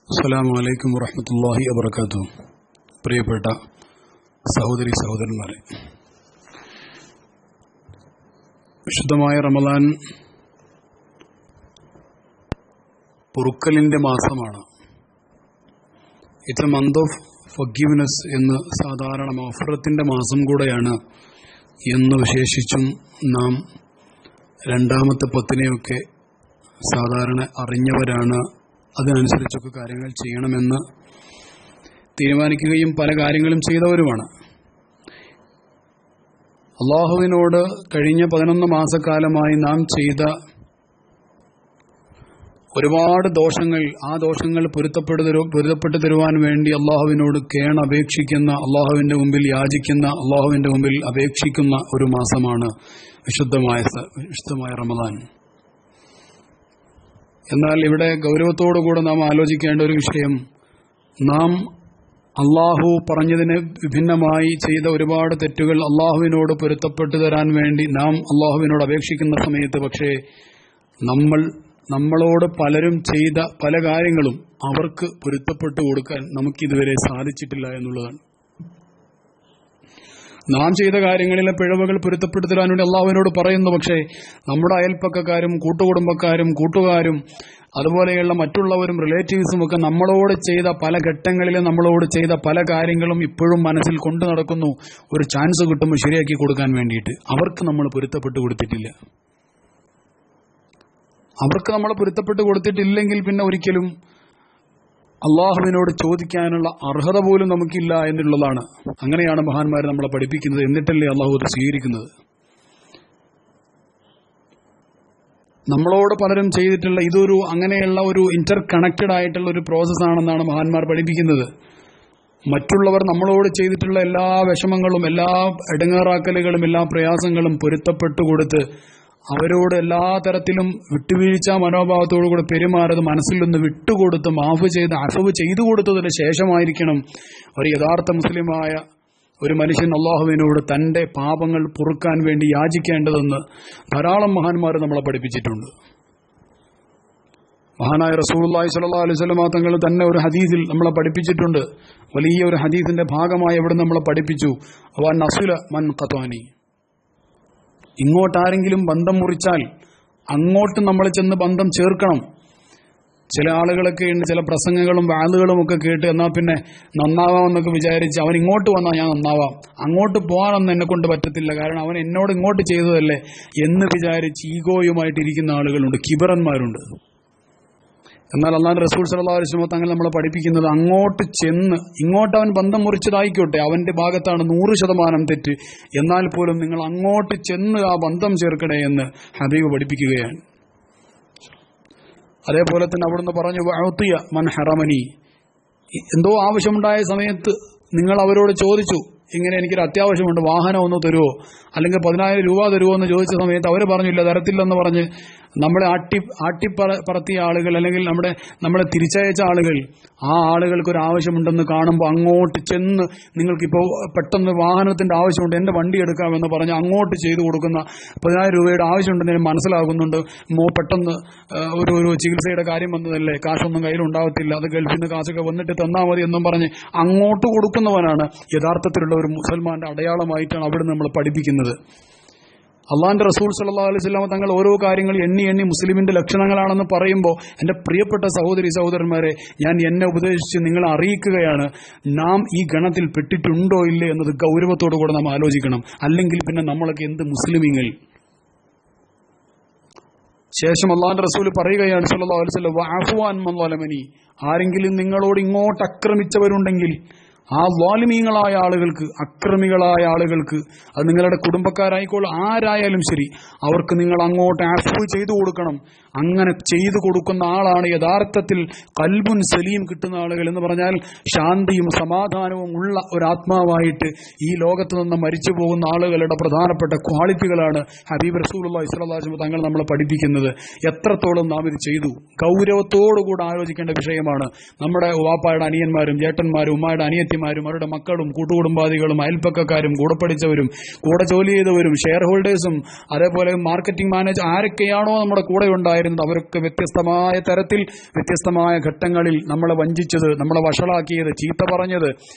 അസ്സലാമു അലൈക്കും വറഹ്മത്തുള്ളാഹി വബറകാതുഹു. പ്രിയപ്പെട്ട സഹോദരി സഹോദരന്മാരെ, വിശുദ്ധമായ റമദാൻ പൊറുക്കലിന്റെ മാസമാണ്. It's A month of forgiveness എന്ന് സാധാരണ മഗ്ഫിറത്തിന്റെ മാസം കൂടെയാണ് എന്ന് വിശേഷിച്ചും നാം രണ്ടാമത്തെ പത്തിനെയൊക്കെ സാധാരണ അറിഞ്ഞവരാണ്. അതിനനുസരിച്ചൊക്കെ കാര്യങ്ങൾ ചെയ്യണമെന്ന് തീരുമാനിക്കുകയും പല കാര്യങ്ങളും ചെയ്തവരുമാണ്. അള്ളാഹുവിനോട് കഴിഞ്ഞ 11 മാസക്കാലമായി നാം ചെയ്ത ഒരുപാട് ദോഷങ്ങൾ, ആ ദോഷങ്ങൾ പൊരുത്തപ്പെട്ടു തരുവാൻ വേണ്ടി അള്ളാഹുവിനോട് കേണപേക്ഷിക്കുന്ന, അള്ളാഹുവിന്റെ മുമ്പിൽ യാചിക്കുന്ന, അള്ളാഹുവിന്റെ മുമ്പിൽ അപേക്ഷിക്കുന്ന ഒരു മാസമാണ് വിശുദ്ധമായ റമദാൻ. എന്നാൽ ഇവിടെ ഗൗരവത്തോടുകൂടെ നാം ആലോചിക്കേണ്ട ഒരു വിഷയം, നാം അള്ളാഹു പറഞ്ഞതിന് വിഭിന്നമായി ചെയ്ത ഒരുപാട് തെറ്റുകൾ അള്ളാഹുവിനോട് പൊരുത്തപ്പെട്ടു തരാൻ വേണ്ടി നാം അള്ളാഹുവിനോട് അപേക്ഷിക്കുന്ന സമയത്ത് പക്ഷേ നമ്മളോട് പലരും ചെയ്ത പല കാര്യങ്ങളും അവർക്ക് പൊരുത്തപ്പെട്ടു കൊടുക്കാൻ നമുക്കിതുവരെ സാധിച്ചിട്ടില്ല എന്നുള്ളതാണ്. നാം ചെയ്ത കാര്യങ്ങളിലെ പിഴവുകൾ പൊരുത്തപ്പെട്ടു തരാൻ വേണ്ടി അള്ളാഹുവിനോട് പറയുന്നു. പക്ഷേ നമ്മുടെ അയൽപ്പക്കക്കാരും കൂട്ടുകുടുംബക്കാരും കൂട്ടുകാരും അതുപോലെയുള്ള മറ്റുള്ളവരും റിലേറ്റീവ്സും ഒക്കെ നമ്മളോട് ചെയ്ത പല ഘട്ടങ്ങളിലും നമ്മളോട് ചെയ്ത പല കാര്യങ്ങളും ഇപ്പോഴും മനസ്സിൽ കൊണ്ടു നടക്കുന്നു. ഒരു ചാൻസ് കിട്ടുമ്പോൾ ശരിയാക്കി കൊടുക്കാൻ വേണ്ടിയിട്ട് അവർക്ക് നമ്മൾ പൊരുത്തപ്പെട്ടു കൊടുത്തിട്ടില്ല. അവർക്ക് നമ്മൾ പൊരുത്തപ്പെട്ടു കൊടുത്തിട്ടില്ലെങ്കിൽ പിന്നെ ഒരിക്കലും അള്ളാഹുവിനോട് ചോദിക്കാനുള്ള അർഹത പോലും നമുക്കില്ല എന്നുള്ളതാണ്. അങ്ങനെയാണ് മഹാന്മാർ നമ്മളെ പഠിപ്പിക്കുന്നത്. എന്നിട്ടല്ലേ അള്ളാഹു അത് സ്വീകരിക്കുന്നത്. നമ്മളോട് പലരും ചെയ്തിട്ടുള്ള ഇതൊരു അങ്ങനെയുള്ള ഒരു ഇന്റർ കണക്റ്റഡ് ആയിട്ടുള്ള ഒരു പ്രോസസ്സാണെന്നാണ് മഹാന്മാർ പഠിപ്പിക്കുന്നത്. മറ്റുള്ളവർ നമ്മളോട് ചെയ്തിട്ടുള്ള എല്ലാ വിഷമങ്ങളും, എല്ലാ ഇടങ്ങേറാക്കലുകളും, എല്ലാ പ്രയാസങ്ങളും പൊരുത്തപ്പെട്ടു കൊടുത്ത് അവരോട് എല്ലാ തരത്തിലും വിട്ടുവീഴ്ച മനോഭാവത്തോടു കൂടെ പെരുമാറത് മനസ്സിൽ നിന്ന് വിട്ടുകൊടുത്ത് അഫവ് ചെയ്തു കൊടുത്തതിന് ശേഷമായിരിക്കണം ഒരു യഥാർത്ഥ മുസ്ലിമായ ഒരു മനുഷ്യൻ അള്ളാഹുവിനോട് തന്റെ പാപങ്ങൾ പൊറുക്കാൻ വേണ്ടി യാചിക്കേണ്ടതെന്ന് ധാരാളം മഹാന്മാർ നമ്മളെ പഠിപ്പിച്ചിട്ടുണ്ട്. മഹാനായ റസൂലുള്ളാഹി സ്വല്ലല്ലാഹു അലൈഹി വസല്ലം തങ്ങൾ തന്നെ ഒരു ഹദീസിൽ നമ്മളെ പഠിപ്പിച്ചിട്ടുണ്ട്. വലിയ ഒരു ഹദീസിന്റെ ഭാഗമായി അവിടെ നമ്മളെ പഠിപ്പിച്ചു, വൻ നസുല മൻ ഖത്വാനി, ഇങ്ങോട്ടാരെങ്കിലും ബന്ധം മുറിച്ചാൽ അങ്ങോട്ട് നമ്മൾ ചെന്ന് ബന്ധം ചേർക്കണം. ചില ആളുകളൊക്കെ ഉണ്ട്, ചില പ്രസംഗങ്ങളും വാളുകളും ഒക്കെ കേട്ട് എന്നാൽ പിന്നെ നന്നാവാമെന്നൊക്കെ വിചാരിച്ച് അവൻ ഇങ്ങോട്ട് വന്നാൽ ഞാൻ നന്നാവാം, അങ്ങോട്ട് പോകാനൊന്നും എന്നെ കൊണ്ട് പറ്റത്തില്ല, കാരണം അവൻ എന്നോട് ഇങ്ങോട്ട് ചെയ്തതല്ലേ എന്ന് വിചാരിച്ച് ഈഗോയുമായിട്ടിരിക്കുന്ന ആളുകളുണ്ട്, കിബറന്മാരുണ്ട്. എന്നാൽ അല്ലാഹു റസൂൽ സല്ലല്ലാഹു അലൈഹി വസല്ലം തങ്ങൾ നമ്മളെ പഠിപ്പിക്കുന്നത് അങ്ങോട്ട് ചെന്ന്, ഇങ്ങോട്ട് അവൻ ബന്ധം മുറിച്ചതായിക്കോട്ടെ, അവന്റെ ഭാഗത്താണ് 100% തെറ്റ്, എന്നാൽ പോലും നിങ്ങൾ അങ്ങോട്ട് ചെന്ന് ആ ബന്ധം ചേർക്കണേ എന്ന് ഹബീബ് പഠിപ്പിക്കുകയാണ്. അതേപോലെ തന്നെ അവിടുന്ന് പറഞ്ഞു, വഅതിയ മൻ ഹറമനി, എന്തോ ആവശ്യമുണ്ടായ സമയത്ത് നിങ്ങൾ അവരോട് ചോദിച്ചു, ഇങ്ങനെ എനിക്കൊരു അത്യാവശ്യമുണ്ട്, വാഹനം ഒന്ന് തരുമോ, അല്ലെങ്കിൽ 10,000 രൂപ തരുമോ എന്ന് ചോദിച്ച സമയത്ത് അവർ പറഞ്ഞില്ല, തരത്തില്ലെന്ന് പറഞ്ഞ് നമ്മളെ ആട്ടിപ്പറത്തിയ ആളുകൾ, അല്ലെങ്കിൽ നമ്മളെ തിരിച്ചയച്ച ആളുകൾ, ആ ആളുകൾക്കൊരു ആവശ്യമുണ്ടെന്ന് കാണുമ്പോൾ അങ്ങോട്ട് ചെന്ന്, നിങ്ങൾക്കിപ്പോൾ പെട്ടെന്ന് വാഹനത്തിന്റെ ആവശ്യമുണ്ട്, എന്റെ വണ്ടി എടുക്കാമെന്ന് പറഞ്ഞ് അങ്ങോട്ട് ചെയ്തു കൊടുക്കുന്ന 10,000 രൂപയുടെ ആവശ്യമുണ്ടെന്ന് മനസ്സിലാകുന്നുണ്ട്, പെട്ടെന്ന് ഒരു ചികിത്സയുടെ കാര്യം വന്നതല്ലേ, കാശൊന്നും കയ്യിലുണ്ടാവത്തില്ല, അത് ഗൾഫിൽ നിന്ന് കാശൊക്കെ വന്നിട്ട് തന്നാൽ മതി എന്നും പറഞ്ഞ് അങ്ങോട്ട് കൊടുക്കുന്നവനാണ് യഥാർത്ഥത്തിലുള്ള ഒരു മുസൽമാന്റെ അടയാളമായിട്ടാണ് അവിടെ നമ്മൾ പഠിപ്പിക്കുന്നത്. അള്ളാന്റെ റസൂൽ സല്ലല്ലാഹു അലൈഹി വസല്ലം തങ്ങൾ ഓരോ കാര്യങ്ങൾ എണ്ണി മുസ്ലിമിന്റെ ലക്ഷണങ്ങളാണെന്ന് പറയുമ്പോൾ എന്റെ പ്രിയപ്പെട്ട സഹോദരി സഹോദരന്മാരെ, ഞാൻ എന്നെ ഉപദേശിച്ച് നിങ്ങളെ അറിയിക്കുകയാണ്, നാം ഈ ഗണത്തിൽ പെട്ടിട്ടുണ്ടോ ഇല്ലേ എന്നത് ഗൗരവത്തോടു കൂടെ നാം ആലോചിക്കണം. അല്ലെങ്കിൽ പിന്നെ നമ്മളൊക്കെ എന്ത് മുസ്ലിമീങ്ങൾ. ശേഷം അള്ളാന്റെ റസൂൽ പറയുകയാണ് സല്ലല്ലാഹു അലൈഹി വസല്ലം, വഅഫു അൻ മൻ ളലമനി, ആരെങ്കിലും നിങ്ങളോട് ഇങ്ങോട്ട് ആക്രമിച്ചവരുണ്ടെങ്കിൽ, ആ ളാലിമീങ്ങളായ ആളുകൾക്ക്, അക്രമികളായ ആളുകൾക്ക്, അത് നിങ്ങളുടെ കുടുംബക്കാരായിക്കോളും ആരായാലും ശരി, അവർക്ക് നിങ്ങൾ അങ്ങോട്ട് അഫ്വ് ചെയ്തു കൊടുക്കണം. അങ്ങനെ ചെയ്തു കൊടുക്കുന്ന ആളാണ് യഥാർത്ഥത്തിൽ ഖൽബുൻ സലീം കിട്ടുന്ന ആളുകൾ. എന്ന് പറഞ്ഞാൽ ശാന്തിയും സമാധാനവും ഉള്ള ഒരാത്മാവായിട്ട് ഈ ലോകത്ത് നിന്ന് മരിച്ചു പോകുന്ന ആളുകളുടെ പ്രധാനപ്പെട്ട ക്വാളിറ്റികളാണ് ഹബീബ് റസൂലുള്ളാഹി സ്വല്ലല്ലാഹു അലൈഹി വസല്ലം തങ്ങൾ നമ്മളെ പഠിപ്പിക്കുന്നത്. എത്രത്തോളം നാം ഇത് ചെയ്തു ഗൗരവത്തോടുകൂടെ ആലോചിക്കേണ്ട വിഷയമാണ്. നമ്മുടെ വാപ്പായുടെ അനിയന്മാരും ചേട്ടന്മാരും ഉമ്മായുടെ അനിയത്തി അനിയത്തിമാരും അവരുടെ മക്കളും കൂട്ടുകുടുംബാദികളും അയൽപ്പക്കക്കാരും കൂടെ പഠിച്ചവരും കൂടെ ജോലി ചെയ്തവരും ഷെയർ ഹോൾഡേഴ്സും അതേപോലെ മാർക്കറ്റിംഗ് മാനേജർ ആരൊക്കെയാണോ നമ്മുടെ കൂടെ ഉണ്ടായിരുന്നത് അവരൊക്കെ വ്യത്യസ്തമായ തരത്തിൽ വ്യത്യസ്തമായ ഘട്ടങ്ങളിൽ നമ്മളെ വഞ്ചിച്ചത്, നമ്മളെ വഷളാക്കിയത്, ചീത്ത പറഞ്ഞത്,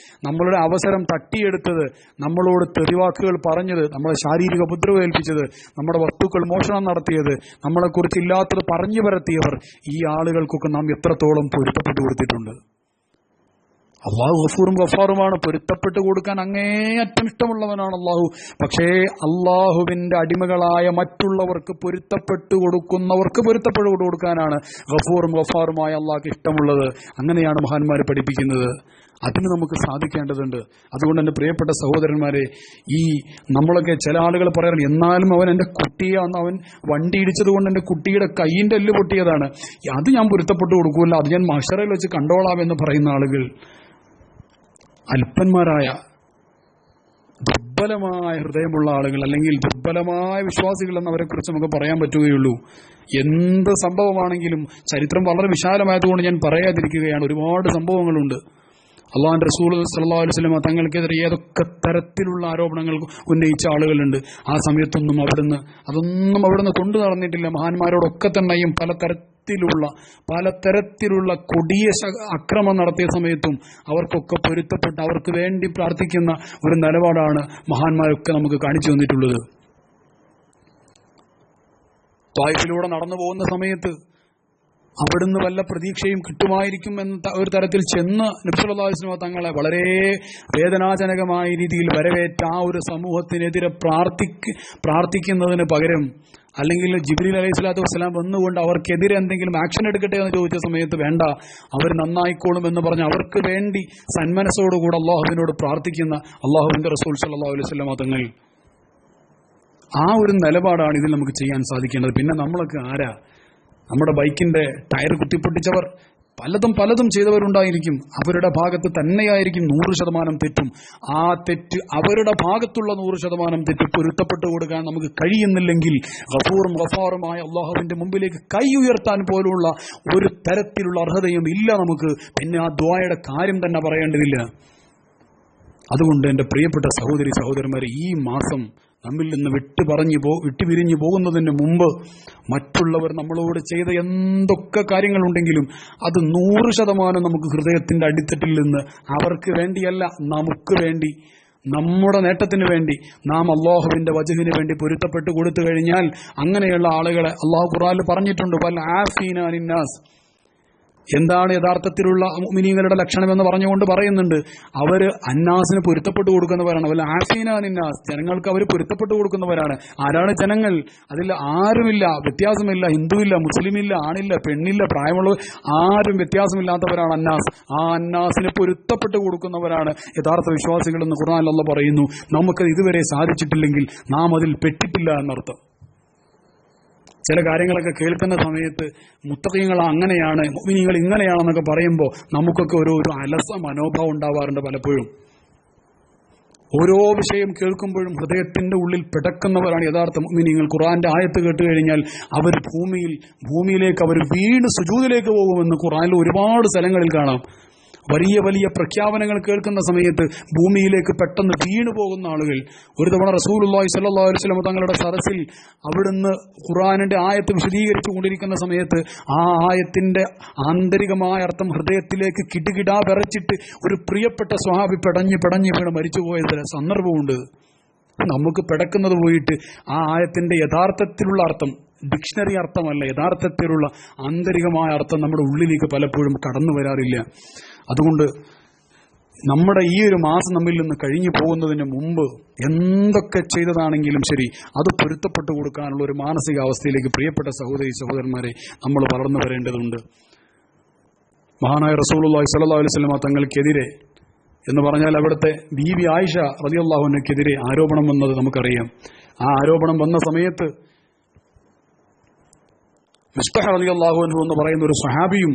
നമ്മളുടെ അവസരം തട്ടിയെടുത്തത്, നമ്മളോട് തെറിവാക്കുകൾ പറഞ്ഞത്, നമ്മളെ ശാരീരിക ഉപദ്രവം ഏൽപ്പിച്ചത്, നമ്മുടെ വസ്തുക്കൾ മോഷണം നടത്തിയത്, നമ്മളെക്കുറിച്ച് ഇല്ലാത്തത് പറഞ്ഞു പരത്തിയവർ, ഈ ആളുകൾക്കൊക്കെ നാം എത്രത്തോളം പൊരുത്തപ്പെട്ടു കൊടുത്തിട്ടുണ്ട്. അള്ളാഹു ഗഫൂറും ഗഫാറുമാണ്. പൊരുത്തപ്പെട്ടു കൊടുക്കാൻ അങ്ങേയറ്റം ഇഷ്ടമുള്ളവനാണ് അള്ളാഹു. പക്ഷേ അള്ളാഹുവിന്റെ അടിമകളായ മറ്റുള്ളവർക്ക് പൊരുത്തപ്പെട്ടു കൊടുക്കാനാണ് ഗഫൂറും ഗഫാറുമായ അള്ളാഹ്ക്ക് ഇഷ്ടമുള്ളത്. അങ്ങനെയാണ് മഹാന്മാർ പഠിപ്പിക്കുന്നത്. അതിന് നമുക്ക് സാധിക്കേണ്ടതുണ്ട്. അതുകൊണ്ട് എൻ്റെ പ്രിയപ്പെട്ട സഹോദരന്മാരെ, ഈ നമ്മളൊക്കെ ചില ആളുകൾ പറയാറുണ്ട്, എന്നാലും അവൻ എൻ്റെ കുട്ടിയെ അന്ന് അവൻ വണ്ടി ഇടിച്ചത് കൊണ്ട് എൻ്റെ കുട്ടിയുടെ കൈയിൻ്റെ എല്ല് പൊട്ടിയതാണ്, അത് ഞാൻ പൊരുത്തപ്പെട്ടു കൊടുക്കൂല, അത് ഞാൻ മഹ്ശറിൽ വെച്ച് കണ്ടോളാം എന്ന് പറയുന്ന ആളുകൾ അല്പന്മാരായ ദുർബലമായ ഹൃദയമുള്ള ആളുകൾ, അല്ലെങ്കിൽ ദുർബലമായ വിശ്വാസികൾ എന്നവരെ കുറിച്ച് നമുക്ക് പറയാൻ പറ്റുകയുള്ളൂ. എന്ത് സംഭവമാണെങ്കിലും ചരിത്രം വളരെ വിശാലമായതുകൊണ്ട് ഞാൻ പറയാതിരിക്കുകയാണ്. ഒരുപാട് സംഭവങ്ങളുണ്ട്. അള്ളാഹുവിന്റെ റസൂൽ സല്ലല്ലാഹു അലൈഹി വസല്ലം തങ്ങൾക്കെതിരെ ഏതൊക്കെ തരത്തിലുള്ള ആരോപണങ്ങൾ ഉന്നയിച്ച ആളുകളുണ്ട്. ആ സമയത്തൊന്നും അതൊന്നും അവിടുന്ന് കൊണ്ടു നടന്നിട്ടില്ല. മഹാന്മാരോടൊക്കെ തന്നെയും പലതരത്തിലുള്ള കൊടിയ അക്രമം നടത്തിയ സമയത്തും അവർക്കൊക്കെ പൊരുത്തപ്പെട്ട് അവർക്ക് വേണ്ടി പ്രാർത്ഥിക്കുന്ന ഒരു നിലപാടാണ് മഹാന്മാരൊക്കെ നമുക്ക് കാണിച്ചു തന്നിട്ടുള്ളത്. ത്വായിഫിലൂടെ നടന്നു പോകുന്ന സമയത്ത് അവിടുന്ന് വല്ല പ്രതീക്ഷയും കിട്ടുമായിരിക്കും എന്ന ഒരു തരത്തിൽ ചെന്ന് നബി സല്ലല്ലാഹു അലൈഹി വസല്ലം തങ്ങളെ വളരെ വേദനാജനകമായ രീതിയിൽ വരവേറ്റ ആ ഒരു സമൂഹത്തിനെതിരെ പ്രാർത്ഥിക്കുന്നതിന് പകരം, അല്ലെങ്കിൽ ജിബ്രീൽ അലൈഹി സ്വലാത്തു വസ്സലാം വന്നുകൊണ്ട് അവർക്കെതിരെ എന്തെങ്കിലും ആക്ഷൻ എടുക്കട്ടെ എന്ന് ചോദിച്ച സമയത്ത് വേണ്ട, അവർ നന്നായിക്കോളും എന്ന് പറഞ്ഞ് അവർക്ക് വേണ്ടി സന്മനസ്സോടുകൂടെ അള്ളാഹുവിനോട് പ്രാർത്ഥിക്കുന്ന അള്ളാഹുവിന്റെ റസൂൽ സല്ലല്ലാഹു അലൈഹി വസല്ലം തങ്ങൾ, ആ ഒരു നിലപാടാണ് ഇതിൽ നമുക്ക് ചെയ്യാൻ സാധിക്കേണ്ടത്. പിന്നെ നമ്മളൊക്കെ ആരാ? നമ്മുടെ ബൈക്കിന്റെ ടയർ കുത്തിപ്പൊട്ടിച്ചവർ, പലതും ചെയ്തവരുണ്ടായിരിക്കും. അവരുടെ ഭാഗത്ത് തന്നെയായിരിക്കും 100% തെറ്റും. ആ തെറ്റ്, അവരുടെ ഭാഗത്തുള്ള 100% തെറ്റ് പൊരുത്തപ്പെട്ടു കൊടുക്കാൻ നമുക്ക് കഴിയുന്നില്ലെങ്കിൽ ഗഫൂറും ഗഫാറുമായ അള്ളാഹുവിന്റെ മുമ്പിലേക്ക് കൈ ഉയർത്താൻ പോലുള്ള ഒരു തരത്തിലുള്ള അർഹതയും ഇല്ല നമുക്ക്. പിന്നെ ആ ദുആയുടെ കാര്യം തന്നെ പറയേണ്ടതില്ല. അതുകൊണ്ട് എൻ്റെ പ്രിയപ്പെട്ട സഹോദരി സഹോദരന്മാരെ, ഈ മാസം നമ്മിൽ നിന്ന് വിട്ടുപിരിഞ്ഞു പോകുന്നതിന് മുമ്പ് മറ്റുള്ളവർ നമ്മളോട് ചെയ്ത എന്തൊക്കെ കാര്യങ്ങളുണ്ടെങ്കിലും അത് 100% നമുക്ക് ഹൃദയത്തിന്റെ അടിത്തട്ടിൽ നിന്ന് അവർക്ക് വേണ്ടിയല്ല, നമുക്ക് വേണ്ടി, നമ്മുടെ നേട്ടത്തിന് വേണ്ടി നാം അള്ളാഹുവിന്റെ വജ്ഹിന് വേണ്ടി പൊരുത്തപ്പെട്ടു കൊടുത്തു കഴിഞ്ഞാൽ അങ്ങനെയുള്ള ആളുകളെ അള്ളാഹു ഖുർആനിൽ പറഞ്ഞിട്ടുണ്ട്. വൽ ആഫീന അനിന്നാസ്. എന്താണ് യഥാർത്ഥത്തിലുള്ള മുഅ്മിനീങ്ങളുടെ ലക്ഷണം എന്ന് പറഞ്ഞുകൊണ്ട് പറയുന്നുണ്ട്, അവര് അന്നാസിന് പൊരുത്തപ്പെട്ടു കൊടുക്കുന്നവരാണ്. വല്ല ആഫീന അനിന്നാസ്, ജനങ്ങൾക്ക് അവർ പൊരുത്തപ്പെട്ടു കൊടുക്കുന്നവരാണ്. ആരാണ് ജനങ്ങൾ? അതിൽ ആരുമില്ല, വ്യത്യാസമില്ല, ഹിന്ദുവില്ല, മുസ്ലിമില്ല, ആണില്ല, പെണ്ണില്ല, പ്രായമുള്ളവർ, ആരും വ്യത്യാസമില്ലാത്തവരാണ് അന്നാസ്. ആ അന്നാസിന് പൊരുത്തപ്പെട്ടു കൊടുക്കുന്നവരാണ് യഥാർത്ഥ വിശ്വാസികൾ എന്ന് ഖുർആനിൽ അല്ലാഹു പറയുന്നു. നമുക്ക് ഇതുവരെ സാധിച്ചിട്ടില്ലെങ്കിൽ നാം അതിൽ പെട്ടിട്ടില്ല എന്നർത്ഥം. ചില കാര്യങ്ങളൊക്കെ കേൾക്കുന്ന സമയത്ത് മുത്തഖീങ്ങൾ അങ്ങനെയാണ്, മുഅ്മിനീങ്ങൾ ഇങ്ങനെയാണെന്നൊക്കെ പറയുമ്പോൾ നമുക്കൊക്കെ ഒരു അലസ മനോഭാവം ഉണ്ടാവാറുണ്ട് പലപ്പോഴും. ഓരോ വിഷയം കേൾക്കുമ്പോഴും ഹൃദയത്തിന്റെ ഉള്ളിൽ പിടക്കുന്നവരാണ് യഥാർത്ഥ മുഅ്മിനീങ്ങൾ. ഖുർആന്റെ ആയത്ത് കേട്ട് കഴിഞ്ഞാൽ അവർ ഭൂമിയിലേക്ക് അവർ വീണ് സുജൂദിലേക്ക് പോകുമെന്ന് ഖുർആനിൽ ഒരുപാട് സ്ഥലങ്ങളിൽ കാണാം. വലിയ പ്രഖ്യാപനങ്ങൾ കേൾക്കുന്ന സമയത്ത് ഭൂമിയിലേക്ക് പെട്ടെന്ന് വീണു പോകുന്ന ആളുകൾ. ഒരു തവണ റസൂലുള്ളാഹി സ്വല്ലല്ലാഹു അലൈഹി വസല്ലം തങ്ങളുടെ സദസ്സിൽ അവിടുന്ന് ഖുർആനിന്റെ ആയത്ത് വിശദീകരിച്ചു കൊണ്ടിരിക്കുന്ന സമയത്ത് ആ ആയത്തിന്റെ ആന്തരികമായ അർത്ഥം ഹൃദയത്തിലേക്ക് കിടുകിടാ വിറച്ചിട്ട് ഒരു പ്രിയപ്പെട്ട സ്വഹാബി പെടഞ്ഞ് വീണ് മരിച്ചുപോയ സന്ദർഭമുണ്ട്. നമുക്ക് പിടക്കുന്നത് പോയിട്ട് ആ ആയത്തിന്റെ യഥാർത്ഥത്തിലുള്ള അർത്ഥം, ഡിക്ഷണറി അർത്ഥമല്ല, യഥാർത്ഥത്തിലുള്ള ആന്തരികമായ അർത്ഥം നമ്മുടെ ഉള്ളിലേക്ക് പലപ്പോഴും കടന്നു വരാറില്ല. അതുകൊണ്ട് നമ്മുടെ ഈ ഒരു മാസം നമ്മിൽ നിന്ന് കഴിഞ്ഞു പോകുന്നതിന് മുമ്പ് എന്തൊക്കെ ചെയ്തതാണെങ്കിലും ശരി, അത് പൊരുത്തപ്പെട്ടു കൊടുക്കാനുള്ള ഒരു മാനസികാവസ്ഥയിലേക്ക് പ്രിയപ്പെട്ട സഹോദരി സഹോദരന്മാരെ നമ്മൾ വളർന്നു വരേണ്ടതുണ്ട്. മഹാനായ റസൂലുള്ളാഹി സ്വല്ലല്ലാഹു അലൈഹി വസല്ലം തങ്ങൾക്കെതിരെ എന്ന് പറഞ്ഞാൽ അവിടുത്തെ ബീവി ആയിഷ റളിയല്ലാഹു അൻഹയ്ക്കെതിരെ ആരോപണം വന്നത് നമുക്കറിയാം. ആ ആരോപണം വന്ന സമയത്ത് മിസ്ബഹ് റളിയല്ലാഹു അൻഹു എന്ന് പറയുന്ന ഒരു സ്വഹാബിയും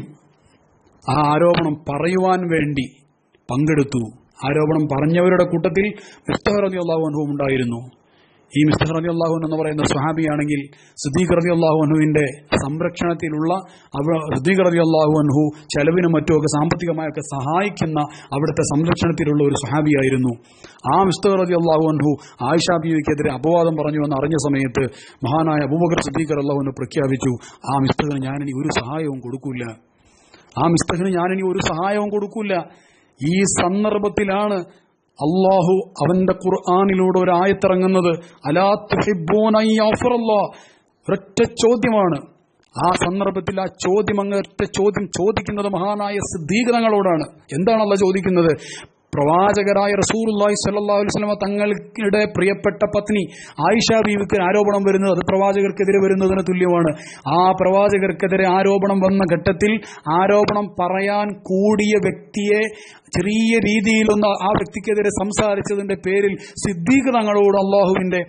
ആ ആരോപണം പറയുവാൻ വേണ്ടി പങ്കെടുത്തു. ആരോപണം പറഞ്ഞവരുടെ കൂട്ടത്തിൽ മിസ്ബഹ് റളിയല്ലാഹു അൻഹു ഉണ്ടായിരുന്നു. ഈ മിസ്തഹ് റളിയല്ലാഹു അൻഹു എന്ന് പറയുന്ന സ്വഹാബിയാണെങ്കിൽ സിദ്ദീഖ് റളിയല്ലാഹു അൻഹുവിന്റെ സംരക്ഷണത്തിലുള്ള സിദ്ദീഖ് റളിയല്ലാഹു അൻഹു ചെലവിനും മറ്റുമൊക്കെ സാമ്പത്തികമായൊക്കെ സഹായിക്കുന്ന അവിടുത്തെ സംരക്ഷണത്തിലുള്ള ഒരു സ്വഹാബിയായിരുന്നു. ആ മിസ്തഹ് റളിയല്ലാഹു അൻഹു ആയിഷ ബീവിക്കെതിരെ അപവാദം പറഞ്ഞു എന്ന് അറിഞ്ഞ സമയത്ത് മഹാനായ അബൂബക്കർ സിദ്ദീഖ് റളിയല്ലാഹു അൻഹു പ്രഖ്യാപിച്ചു, ആ മിസ്തഹിന് ഞാനിനി ഒരു സഹായവും കൊടുക്കൂല, ആ മിസ്തഹിന് ഞാനിനി ഒരു സഹായവും കൊടുക്കൂല. ഈ സന്ദർഭത്തിലാണ് അള്ളാഹു അവന്റെ ഖുർആനിലൂടെ ഒരു ആയത്തിറങ്ങുന്നത്. അലാ തുഹിബ്ബൂന അൻ യഗ്ഫിറല്ലാഹ്. ഒരൊറ്റ ചോദ്യമാണ്. ആ സന്ദർഭത്തിൽ ആ ചോദ്യം ഒറ്റ ചോദ്യം ചോദിക്കുന്നത് മഹാനായ സിദ്ദീഖ് തങ്ങളോടാണ്. എന്താണ് അള്ളാഹ് ചോദിക്കുന്നത്? പ്രവാചകരായ റസൂലുള്ളാഹി സ്വല്ലല്ലാഹു അലൈഹി വസല്ലം തങ്ങളുടെ പ്രിയപ്പെട്ട പത്നി ആയിഷ ബീവിക്ക് ആരോപണം വരുന്നത് അത് പ്രവാചകർക്കെതിരെ വരുന്നതിന് തുല്യമാണ്. ആ പ്രവാചകർക്കെതിരെ ആരോപണം വന്ന ഘട്ടത്തിൽ ആരോപണം പറയാൻ കൂടിയ വ്യക്തിയെ ചെറിയ രീതിയിലൊന്ന് ആ വ്യക്തിക്കെതിരെ സംസാരിച്ചതിന്റെ പേരിൽ സിദ്ദീഖ് തങ്ങളോട് അള്ളാഹുവിന്റെ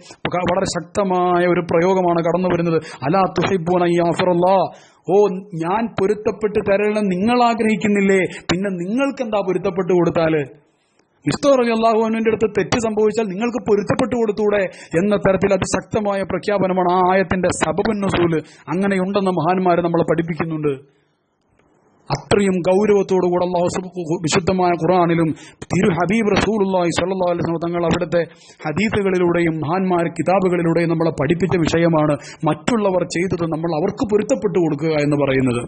വളരെ ശക്തമായ ഒരു പ്രയോഗമാണ് കടന്നു വരുന്നത്. അലാ തുഹിബ്ബൂന അൻ യഗ്ഫിറല്ലാഹ്. ഓ, ഞാൻ പൊരുത്തപ്പെട്ട് തരണം നിങ്ങൾ ആഗ്രഹിക്കുന്നില്ലേ? പിന്നെ നിങ്ങൾക്ക് എന്താ പൊരുത്തപ്പെട്ട് കൊടുത്താല്? മിസ്തഹ് റളിയല്ലാഹു അൻഹുവിന്റെ അടുത്ത് തെറ്റ് സംഭവിച്ചാൽ നിങ്ങൾക്ക് പൊരുത്തപ്പെട്ടു കൊടുത്തൂടെ എന്ന തരത്തിൽ അതിശക്തമായ പ്രഖ്യാപനമാണ് ആ ആയത്തിന്റെ സബബുൻ നുസൂൽ. അങ്ങനെയുണ്ടെന്ന് മഹാന്മാർ നമ്മളെ പഠിപ്പിക്കുന്നുണ്ട്. അത്രയും ഗൗരവത്തോടുകൂടെ അല്ലാഹു വിശുദ്ധമായ ഖുർആനിലും തിരു ഹബീബ് റസൂലുള്ളാഹി സ്വല്ലല്ലാഹു അലൈഹി വസല്ലം തങ്ങൾ അവിടുത്തെ ഹദീസുകളിലൂടെയും മഹാന്മാർ കിതാബുകളിലൂടെയും നമ്മളെ പഠിപ്പിച്ച വിഷയമാണ് മറ്റുള്ളവർ ചെയ്തത് നമ്മൾ അവർക്ക് പൊരുത്തപ്പെട്ടു കൊടുക്കുക എന്ന് പറയുന്നത്.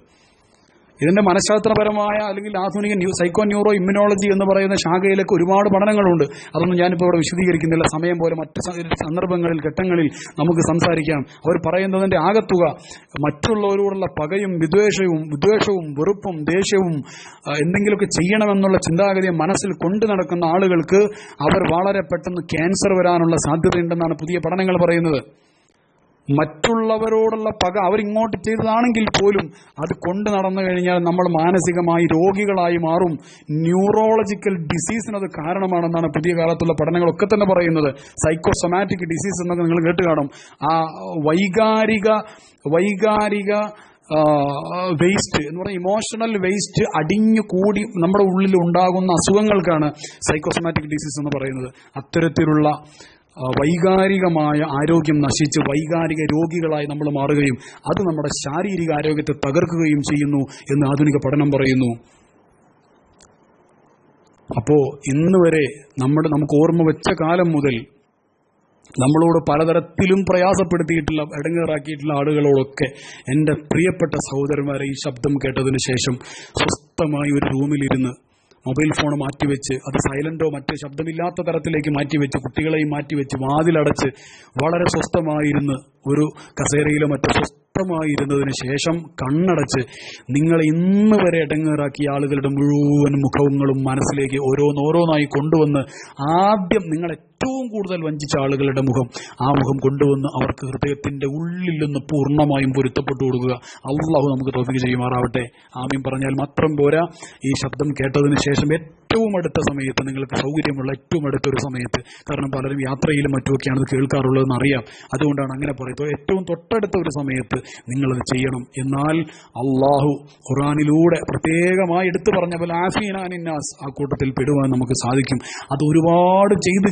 ഇതിന്റെ മനഃശാസ്ത്രപരമായ അല്ലെങ്കിൽ ആധുനിക സൈക്കോ ന്യൂറോ ഇമ്മ്യൂണോളജി എന്ന് പറയുന്ന ശാഖയിലൊക്കെ ഒരുപാട് പഠനങ്ങളുണ്ട്. അതൊന്നും ഞാനിപ്പോൾ ഇവിടെ വിശദീകരിക്കുന്നില്ല. സമയം പോലെ മറ്റ് സന്ദർഭങ്ങളിൽ ഘട്ടങ്ങളിൽ നമുക്ക് സംസാരിക്കാം. അവർ പറയുന്നതിന്റെ ആകത്തുക മറ്റുള്ളവരോടുള്ള പകയും വിദ്വേഷവും വെറുപ്പും ദേഷ്യവും എന്തെങ്കിലുമൊക്കെ ചെയ്യണമെന്നുള്ള ചിന്താഗതിയെ മനസ്സിൽ കൊണ്ടു നടക്കുന്ന ആളുകൾക്ക് അവർ വളരെ പെട്ടെന്ന് ക്യാൻസർ വരാനുള്ള സാധ്യതയുണ്ടെന്നാണ് പുതിയ പഠനങ്ങൾ പറയുന്നത്. മറ്റുള്ളവരോടുള്ള പക അവരിങ്ങോട്ട് ചെയ്തതാണെങ്കിൽ പോലും അത് കൊണ്ടു നടന്നു കഴിഞ്ഞാൽ നമ്മൾ മാനസികമായി രോഗികളായി മാറും. ന്യൂറോളജിക്കൽ ഡിസീസിനത് കാരണമാണെന്നാണ് പുതിയ കാലത്തുള്ള പഠനങ്ങളൊക്കെ തന്നെ പറയുന്നത്. സൈക്കോസൊമാറ്റിക് ഡിസീസ് എന്നൊക്കെ നിങ്ങൾ കേട്ട് കാണും. ആ വൈകാരിക വേസ്റ്റ് എന്ന് പറഞ്ഞാൽ ഇമോഷണൽ വേസ്റ്റ് അടിഞ്ഞു കൂടി നമ്മുടെ ഉള്ളിൽ ഉണ്ടാകുന്ന അസുഖങ്ങൾക്കാണ് സൈക്കോസൊമാറ്റിക് ഡിസീസ് എന്ന് പറയുന്നത്. അത്തരത്തിലുള്ള വൈകാരികമായ ആരോഗ്യം നശിച്ച് വൈകാരിക രോഗികളായി നമ്മൾ മാറുകയും അത് നമ്മുടെ ശാരീരിക ആരോഗ്യത്തെ തകർക്കുകയും ചെയ്യുന്നു എന്ന് ആധുനിക പഠനം പറയുന്നു. അപ്പോ ഇന്ന് വരെ നമുക്ക് ഓർമ്മ വെച്ച കാലം മുതൽ നമ്മളോട് പലതരത്തിലും പ്രയാസപ്പെടുത്തിയിട്ടുള്ള ഇടങ്ങേറാക്കിയിട്ടുള്ള ആളുകളോടൊക്കെ എൻ്റെ പ്രിയപ്പെട്ട സഹോദരന്മാരെ, ഈ ശബ്ദം കേട്ടതിന് ശേഷം സ്വസ്ഥമായി ഒരു റൂമിലിരുന്ന് മൊബൈൽ ഫോൺ മാറ്റിവെച്ച് അത് സൈലന്റോ മറ്റോ ശബ്ദമില്ലാത്ത തരത്തിലേക്ക് മാറ്റിവെച്ച് കുട്ടികളെയും മാറ്റിവെച്ച് വാതിലടച്ച് വളരെ സ്വസ്ഥമായിരുന്ന് ഒരു കസേരയിലോ മറ്റോ സ്വസ്ഥമായിരുന്നതിന് ശേഷം കണ്ണടച്ച് നിങ്ങൾ ഇന്ന് വരെ ഇടങ്ങേറാക്കിയ ആളുകളുടെ മുഴുവൻ മുഖങ്ങളും മനസ്സിലേക്ക് ഓരോന്നോരോന്നായി കൊണ്ടുവന്ന് ആദ്യം നിങ്ങൾ ഏറ്റവും കൂടുതൽ വഞ്ചിച്ച ആളുകളുടെ മുഖം, ആ മുഖം കൊണ്ടുവന്ന് അവർക്ക് ഹൃദയത്തിന്റെ ഉള്ളിൽ നിന്ന് പൂർണ്ണമായും പൊരുത്തപ്പെട്ടു കൊടുക്കുക. അല്ലാഹു നമുക്ക് തൗഫീഖ് ചെയ്യുമാറാവട്ടെ. ആമീൻ പറഞ്ഞാൽ മാത്രം പോരാ. ഈ ശബ്ദം കേട്ടതിന് ശേഷം ഏറ്റവും അടുത്ത സമയത്ത്, നിങ്ങൾക്ക് സൗകര്യമുള്ള ഏറ്റവും അടുത്തൊരു സമയത്ത്, കാരണം പലരും യാത്രയിലും മറ്റുമൊക്കെയാണ് ഇത് കേൾക്കാറുള്ളതെന്ന് അറിയാം, അതുകൊണ്ടാണ് അങ്ങനെ പറയുന്നത്, ഏറ്റവും തൊട്ടടുത്ത ഒരു സമയത്ത് നിങ്ങളത് ചെയ്യണം. എന്നാൽ അള്ളാഹു ഖുർആനിലൂടെ പ്രത്യേകമായി എടുത്തു പറഞ്ഞ പോലെ ആഫീനാനിന്നാസ് ആ കൂട്ടത്തിൽ പെടുവാൻ നമുക്ക് സാധിക്കും. അത് ഒരുപാട് ചെയ്ത്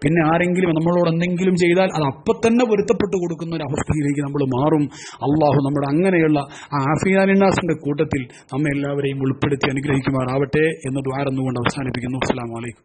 പിന്നെ ആരെങ്കിലും നമ്മളോട് എന്തെങ്കിലും ചെയ്താൽ അത് അപ്പം തന്നെ പൊരുത്തപ്പെട്ടു കൊടുക്കുന്ന ഒരു അവസ്ഥയിലേക്ക് നമ്മൾ മാറും. അള്ളാഹു നമ്മുടെ അങ്ങനെയുള്ള ആ ആഫീനാനിന്നാസിന്റെ കൂട്ടത്തിൽ നമ്മെ എല്ലാവരെയും ഉൾപ്പെടുത്തി അനുഗ്രഹിക്കുമാറാവട്ടെ എന്ന് ദുആ കൊണ്ട് അവസാനിപ്പിക്കുന്നു. അസ്സലാമു അലൈക്കും.